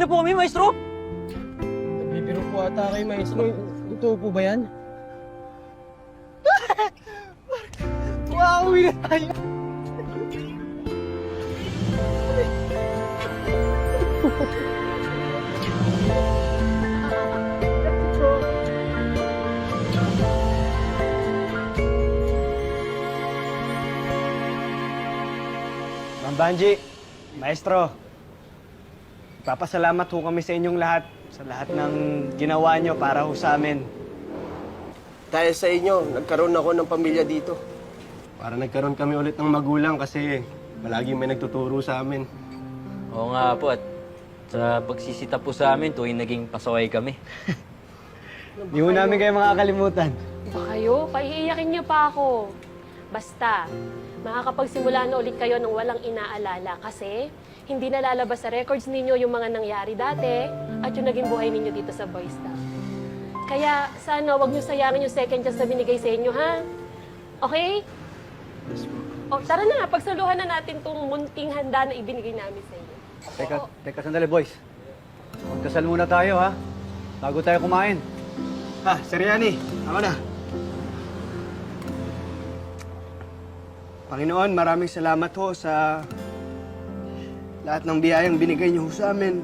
na po kami, maestro! Nagbibiro po ata kayo, maestro. Totoo po ba yan? Wow, uwi na tayo! Ma'am Banji, Maestro, ipapasalamat ho kami sa inyong lahat sa lahat ng ginawa nyo para ho sa amin. Dahil sa inyo, nagkaroon ako ng pamilya dito. Para nagkaroon kami ulit ng magulang kasi palagi may nagtuturo sa amin. Oo nga po, at sa pagsisita po sa amin, tuwing naging pasaway kami. Di ho namin kayo makakalimutan. Ba kayo? Paiiyakin niyo pa ako. Basta, makakapagsimula na ulit kayo ng walang inaalala kasi hindi na lalabas sa records ninyo yung mga nangyari dati at yung naging buhay ninyo dito sa Boy Scout. Kaya sana wag niyo sayangin yung second chance na binigay sa inyo, ha? Okay? O, tara na, pagsaluhan na natin tong munting handa na ibinigay namin sa inyo. Teka sandali, boys. Magdasal muna tayo, ha? Bago tayo kumain. Ha, Sir Yani, ako na. Panginoon, maraming salamat ho sa lahat ng biyayang binigay niyo ho sa amin.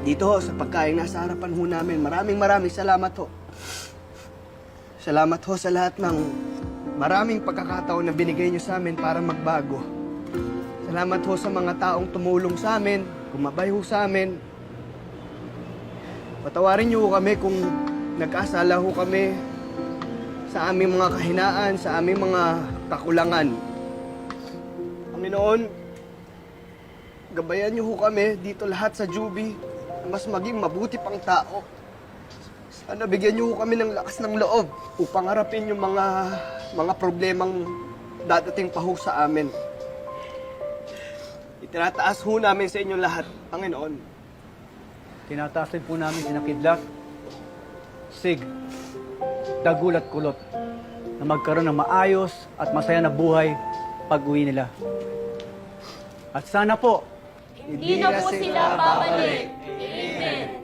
Dito ho, sa pagkain nasa harapan ho namin. Maraming salamat ho. Salamat ho sa lahat ng maraming pagkakataon na binigay niyo sa amin para magbago. Salamat ho sa mga taong tumulong sa amin, gumabay ho sa amin. Patawarin niyo ho kami kung nagkasala ho kami sa aming mga kahinaan, sa aming mga kakulangan. Panginoon, gabayan niyo ho kami dito lahat sa Juby na mas maging mabuti pang tao. Sana bigyan niyo ho kami ng lakas ng loob upang harapin yung mga problemang dadating pa ho sa amin. Itinataas ho namin sa inyo lahat, Panginoon. Tinataas din po namin sina Kidlat, Sig, Dagul at Kulot na magkaroon ng maayos at masaya na buhay pag-uwi nila. At sana po, Hindi na po sila babalik. Amen.